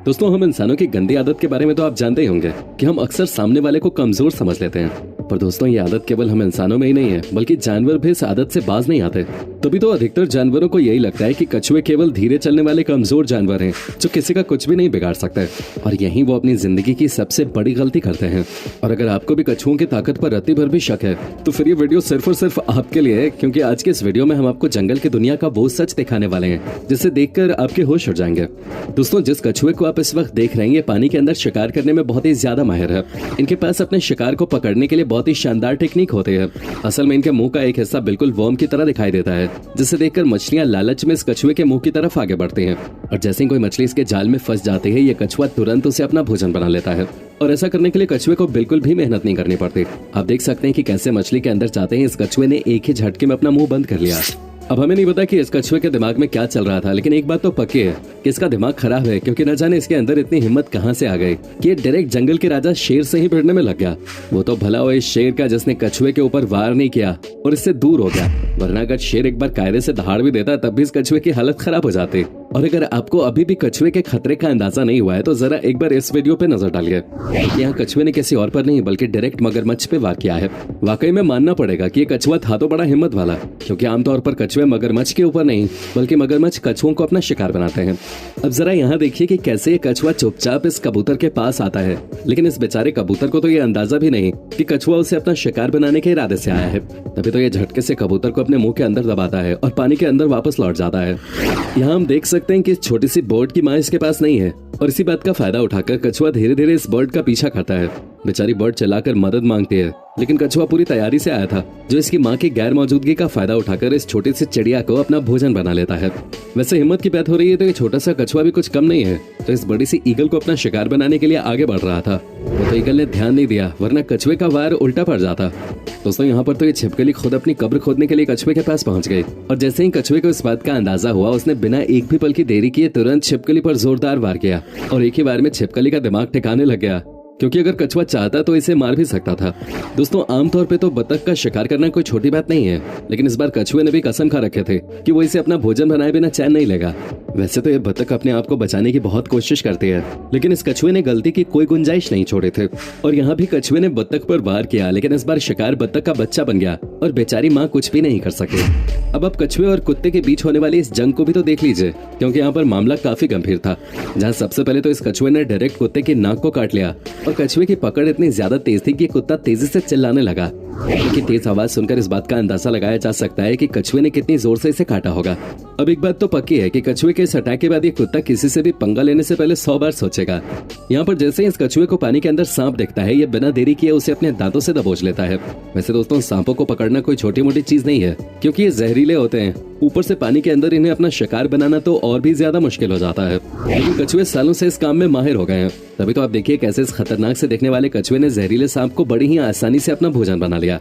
दोस्तों, हम इंसानों की गंदी आदत के बारे में तो आप जानते ही होंगे कि हम अक्सर सामने वाले को कमजोर समझ लेते हैं। पर दोस्तों, ये आदत केवल हम इंसानों में ही नहीं है, बल्कि जानवर भी इस आदत से बाज नहीं आते। तभी तो अधिकतर जानवरों को यही लगता है कि कछुए केवल धीरे चलने वाले कमजोर जानवर हैं, जो किसी का कुछ भी नहीं बिगाड़ सकते। और यही वो अपनी जिंदगी की सबसे बड़ी गलती करते हैं। और अगर आपको भी कछुओं की ताकत पर रत्ती भर भी शक है, तो फिर ये वीडियो सिर्फ और सिर्फ आपके लिए है, क्योंकि आज के इस वीडियो में हम आपको जंगल की दुनिया का वो सच दिखाने वाले हैं जिसे देखकर आपके होश उड़ जाएंगे। दोस्तों, जिस कछुए को आप इस वक्त देख रहे हैं, ये पानी के अंदर शिकार करने में बहुत ही ज्यादा माहिर है। इनके पास अपने शिकार को पकड़ने के लिए बहुत ही शानदार टेक्निक होती है। असल में इनके मुंह का एक हिस्सा बिल्कुल वर्म की तरह दिखाई देता है, जिसे देखकर मछलियां लालच में इस कछुए के मुंह की तरफ आगे बढ़ती हैं। और जैसे ही कोई मछली इसके जाल में फंस जाती है, ये कछुआ तुरंत उसे अपना भोजन बना लेता है। और ऐसा करने के लिए कछुए को बिल्कुल भी मेहनत नहीं करनी पड़ती। आप देख सकते हैं कि कैसे मछली के अंदर जाते ही इस कछुए ने एक ही झटके में अपना मुंह बंद कर लिया। अब हमें नहीं पता कि इस कछुए के दिमाग में क्या चल रहा था, लेकिन एक बात तो पक्की है कि इसका दिमाग खराब है, क्योंकि न जाने इसके अंदर इतनी हिम्मत कहां से आ गई कि ये डायरेक्ट जंगल के राजा शेर से ही भिड़ने में लग गया। वो तो भला हो इस शेर का जिसने कछुए के ऊपर वार नहीं किया और इससे दूर हो गया, वरना अगर शेर एक बार कायदे से दहाड़ भी देता तब भी इस कछुए की हालत खराब हो जाती। और अगर आपको अभी भी कछुए के खतरे का अंदाजा नहीं हुआ है, तो जरा एक बार इस वीडियो पे नजर डालिए। यहाँ कछुए ने किसी और पर नहीं बल्कि डायरेक्ट मगरमच्छ पे वार किया है। वाकई में मानना पड़ेगा कि ये कछुआ था तो बड़ा हिम्मत वाला, क्योंकि आमतौर पर कछुए मगरमच्छ के ऊपर नहीं बल्कि मगरमच्छ कछुओं को अपना शिकार बनाते हैं। अब जरा यहाँ देखिए कि कैसे ये कछुआ चुपचाप इस कबूतर के पास आता है, लेकिन इस बेचारे कबूतर को तो ये अंदाजा भी नहीं कि कछुआ उसे अपना शिकार बनाने के इरादे से आया है। तभी तो ये झटके से कबूतर को अपने मुंह के अंदर दबाता है और पानी के अंदर वापस लौट जाता है। यहाँ हम देख सकते हैं कि इस छोटी सी बर्ड की माँ इसके पास नहीं है, और इसी बात का फायदा उठाकर कछुआ धीरे धीरे इस बर्ड का पीछा करता है। बेचारी बर्ड चिल्लाकर मदद मांगती है, लेकिन कछुआ पूरी तैयारी से आया था, जो इसकी माँ की गैर मौजूदगी का फायदा उठाकर इस छोटी सी चिड़िया को अपना भोजन बना लेता है। वैसे हिम्मत की बात हो रही है तो ये छोटा सा कछुआ भी कुछ कम नहीं है, तो इस बड़ी सी ईगल को अपना शिकार बनाने के लिए आगे बढ़ रहा था। वो तो ईगल ने ध्यान नहीं दिया, वरना कछुए का वार उल्टा पड़ जाता। दोस्तों, यहाँ पर तो ये छिपकली खुद अपनी कब्र खोदने के लिए कछुए के पास पहुंच गई, और जैसे ही कछुए को इस बात का अंदाजा हुआ, उसने बिना एक भी पल की देरी किए तुरंत छिपकली पर जोरदार वार किया। और एक ही बार में छिपकली का दिमाग ठिकाने लग गया, क्योंकि अगर कछुआ चाहता तो इसे मार भी सकता था। दोस्तों, आमतौर पे तो बतख का शिकार करना कोई छोटी बात नहीं है, लेकिन इस बार कछुए ने भी कसम खा रखे थे कि वो इसे अपना भोजन बनाए बिना चैन नहीं लेगा। वैसे तो ये बतख अपने आप को बचाने की बहुत कोशिश करती है, लेकिन इस कछुए ने गलती की कोई गुंजाइश नहीं छोड़े थे। और यहाँ भी कछुए ने बतख पर वार किया, लेकिन इस बार शिकार बतख का बच्चा बन गया और बेचारी माँ कुछ भी नहीं कर सके। अब आप कछुए और कुत्ते के बीच होने वाली इस जंग को भी तो देख लीजिए, क्योंकि यहाँ पर मामला काफी गंभीर था। जहाँ सबसे पहले तो इस कछुए ने डायरेक्ट कुत्ते की नाक को काट लिया, और कछुए की पकड़ इतनी ज्यादा तेज थी कि कुत्ता तेजी से चिल्लाने लगा। की तेज आवाज सुनकर इस बात का अंदाजा लगाया जा सकता है कि कछुए ने कितनी जोर से इसे काटा होगा। अब एक बात तो पक्की है कि कछुए के इस अटैक के बाद ये कुत्ता किसी से भी पंगा लेने से पहले 100 बार सोचेगा। यहाँ पर जैसे ही इस कछुए को पानी के अंदर सांप दिखता है, ये बिना देरी किए उसे अपने दांतों से दबोच लेता है। वैसे दोस्तों, सांपों को पकड़ना कोई छोटी मोटी चीज नहीं है, क्योंकि ये जहरीले होते हैं। ऊपर से पानी के अंदर इन्हें अपना शिकार बनाना तो और भी ज्यादा मुश्किल हो जाता है, लेकिन कछुए सालों से इस काम में माहिर हो गए हैं। तभी तो आप देखिए कैसे इस खतरनाक से दिखने वाले कछुए ने जहरीले सांप को बड़ी ही आसानी से अपना भोजन बना लिया।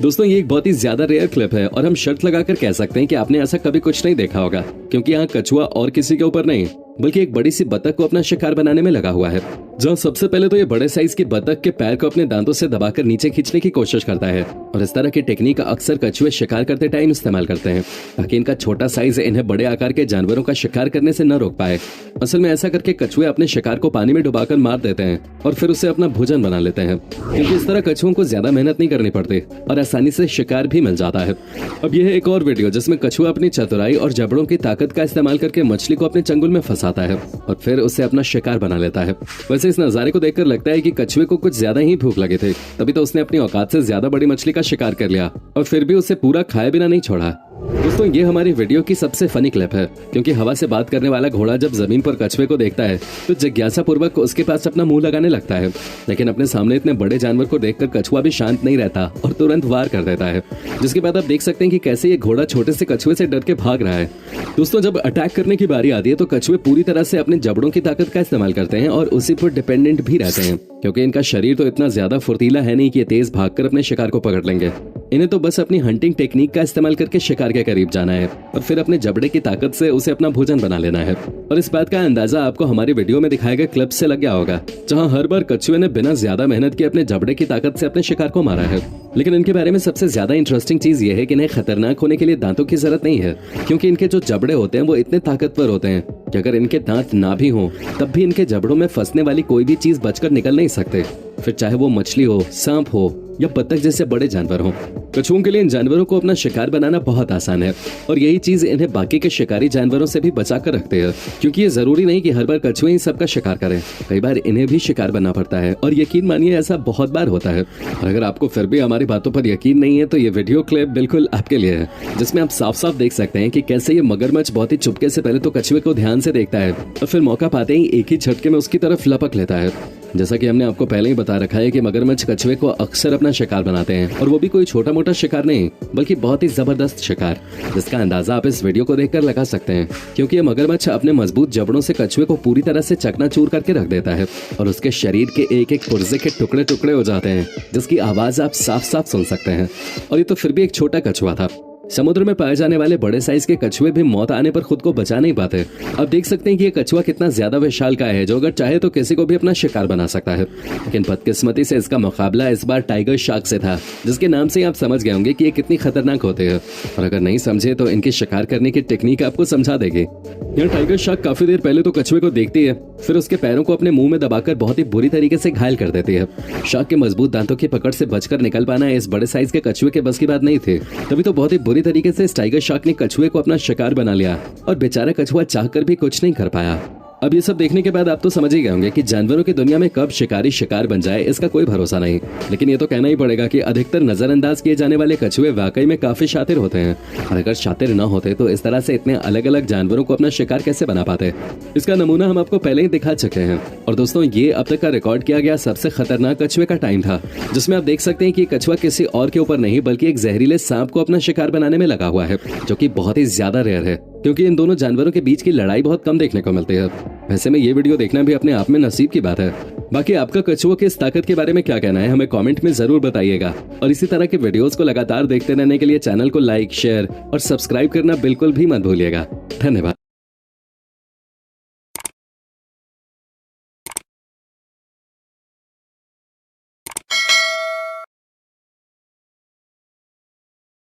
दोस्तों, ये एक बहुत ही ज्यादा रेयर क्लिप है, और हम शर्त लगाकर कह सकते हैं कि आपने ऐसा कभी कुछ नहीं देखा होगा, क्योंकि यहाँ कछुआ और किसी के ऊपर नहीं बल्कि एक बड़ी सी बतख को अपना शिकार बनाने में लगा हुआ है। जहाँ सबसे पहले तो ये बड़े साइज की बतख के पैर को अपने दांतों से दबाकर नीचे खींचने की कोशिश करता है, और इस तरह की टेक्निक अक्सर कछुए शिकार करते टाइम इस्तेमाल करते हैं, ताकि इनका छोटा साइज इन्हें बड़े आकार के जानवरों का शिकार करने से न रोक पाए। असल में ऐसा करके कछुए अपने शिकार को पानी में डुबाकर मार देते हैं और फिर उसे अपना भोजन बना लेते हैं, क्योंकि इस तरह कछुओं को ज्यादा मेहनत नहीं करनी पड़ती और आसानी से शिकार भी मिल जाता है। अब यह है एक और वीडियो जिसमें कछुआ अपनी चतुराई और जबड़ों की ताकत का इस्तेमाल करके मछली को अपने चंगुल में फंसाता है और फिर उसे अपना शिकार बना लेता है। वैसे इस नजारे को देखकर लगता है कि कछुए को कुछ ज्यादा ही भूख लगी थी, तभी तो उसने अपनी औकात से ज्यादा बड़ी मछली का शिकार कर लिया और फिर भी उसे पूरा खाए बिना नहीं छोड़ा। दोस्तों, ये हमारी वीडियो की सबसे फनी क्लिप है, क्योंकि हवा से बात करने वाला घोड़ा जब जमीन पर कछुए को देखता है तो जिज्ञासा पूर्वक उसके पास अपना मुंह लगाने लगता है, लेकिन अपने सामने इतने बड़े जानवर को देखकर कछुआ भी शांत नहीं रहता और तुरंत वार कर देता है, जिसके बाद आप देख सकते हैं कि कैसे ये घोड़ा छोटे से कछुए से डर के भाग रहा है। दोस्तों, जब अटैक करने की बारी आती है तो कछुए पूरी तरह से अपने जबड़ों की ताकत का इस्तेमाल करते हैं और उसी पर डिपेंडेंट भी रहते हैं, क्योंकि इनका शरीर तो इतना ज्यादा फुर्तीला है नहीं कि ये तेज भागकर अपने शिकार को पकड़ लेंगे। इन्हें तो बस अपनी हंटिंग टेक्निक का इस्तेमाल करके शिकार के करीब जाना है और फिर अपने जबड़े की ताकत से उसे अपना भोजन बना लेना है। और इस बात का अंदाजा आपको हमारी वीडियो में दिखाए गए क्लिप से लग गया होगा, जहां हर बार कछुए ने बिना ज्यादा मेहनत के अपने जबड़े की ताकत से अपने शिकार को मारा है। लेकिन इनके बारे में सबसे ज्यादा इंटरेस्टिंग चीज ये है कि इन्हें खतरनाक होने के लिए दांतों की जरूरत नहीं है, क्योंकि इनके जो जबड़े होते हैं वो इतने ताकतवर होते हैं कि अगर इनके दांत ना भी हों तब भी इनके जबड़ों में फंसने वाली कोई भी चीज बचकर निकल नहीं सकते, फिर चाहे वो मछली हो, सांप हो या बत्तख जैसे बड़े जानवर हों। कछुओं के लिए इन जानवरों को अपना शिकार बनाना बहुत आसान है और यही चीज इन्हें बाकी के शिकारी जानवरों से भी बचा कर रखते हैं, क्योंकि ये जरूरी नहीं कि हर बार कछुए ही सबका शिकार करें। कई बार इन्हें भी शिकार बनना पड़ता है और यकीन मानिए ऐसा बहुत बार होता है। और अगर आपको फिर भी हमारी बातों पर यकीन नहीं है तो ये वीडियो क्लिप बिल्कुल आपके लिए है, जिसमें आप साफ साफ देख सकते हैं कि कैसे ये मगरमच्छ बहुत ही चुपके से पहले तो कछुए को ध्यान से देखता है और फिर मौका पाते ही एक ही झटके में उसकी तरफ लपक लेता है। जैसा कि हमने आपको पहले ही बता रखा है कि मगरमच्छ कछुए को अक्सर अपना शिकार बनाते हैं, और वो भी कोई छोटा मोटा शिकार नहीं बल्कि बहुत ही जबरदस्त शिकार, जिसका अंदाजा आप इस वीडियो को देखकर लगा सकते हैं, क्योंकि ये मगरमच्छ अपने मजबूत जबड़ों से कछुए को पूरी तरह से चकनाचूर करके रख देता है और उसके शरीर के एक एक पुर्जे के टुकड़े टुकड़े हो जाते हैं, जिसकी आवाज आप साफ साफ सुन सकते हैं। और ये तो फिर भी एक छोटा कछुआ था। समुद्र में पाए जाने वाले बड़े साइज के कछुए भी मौत आने पर खुद को बचा नहीं पाते। अब देख सकते हैं कि ये कछुआ कितना ज्यादा विशालकाय है, जो अगर चाहे तो किसी को भी अपना शिकार बना सकता है। लेकिन बदकिस्मती से इसका मुकाबला इस बार टाइगर शार्क से था, जिसके नाम से आप समझ गए होंगे कि ये कितनी खतरनाक होते हैं। और अगर नहीं समझे तो इनकी शिकार करने की टेक्निक आपको समझा देगी। यह टाइगर शार्क काफी देर पहले तो कछुए को देखती है, फिर उसके पैरों को अपने मुंह में दबाकर बहुत ही बुरी तरीके से घायल कर देती है। शार्क के मजबूत दांतों की पकड़ से बचकर निकल पाना इस बड़े साइज के कछुए के बस की बात नहीं थी। तभी तो बहुत ही बुरी तरीके से टाइगर शार्क ने कछुए को अपना शिकार बना लिया और बेचारा कछुआ चाहकर भी कुछ नहीं कर पाया। अब ये सब देखने के बाद आप तो समझ ही गए होंगे कि जानवरों की दुनिया में कब शिकारी शिकार बन जाए इसका कोई भरोसा नहीं। लेकिन ये तो कहना ही पड़ेगा कि अधिकतर नजरअंदाज किए जाने वाले कछुए वाकई में काफी शातिर होते हैं, और अगर शातिर न होते तो इस तरह से इतने अलग अलग जानवरों को अपना शिकार कैसे बना पाते। इसका नमूना हम आपको पहले ही दिखा चुके हैं। और दोस्तों, ये अब तक का रिकॉर्ड किया गया सबसे खतरनाक कछुए का टाइम था, जिसमें आप देख सकते हैं कि कछुआ किसी और के ऊपर नहीं बल्कि एक जहरीले सांप को अपना शिकार बनाने में लगा हुआ है, जो कि बहुत ही ज्यादा रेयर है, क्योंकि इन दोनों जानवरों के बीच की लड़ाई बहुत कम देखने को मिलती है। वैसे में ये वीडियो देखना भी अपने आप में नसीब की बात है। बाकी आपका कछुओं की इस ताकत के बारे में क्या कहना है हमें कमेंट में जरूर बताइएगा। और इसी तरह के वीडियोस को लगातार देखते रहने के लिए चैनल को लाइक, शेयर और सब्सक्राइब करना बिल्कुल भी मत भूलिएगा। धन्यवाद।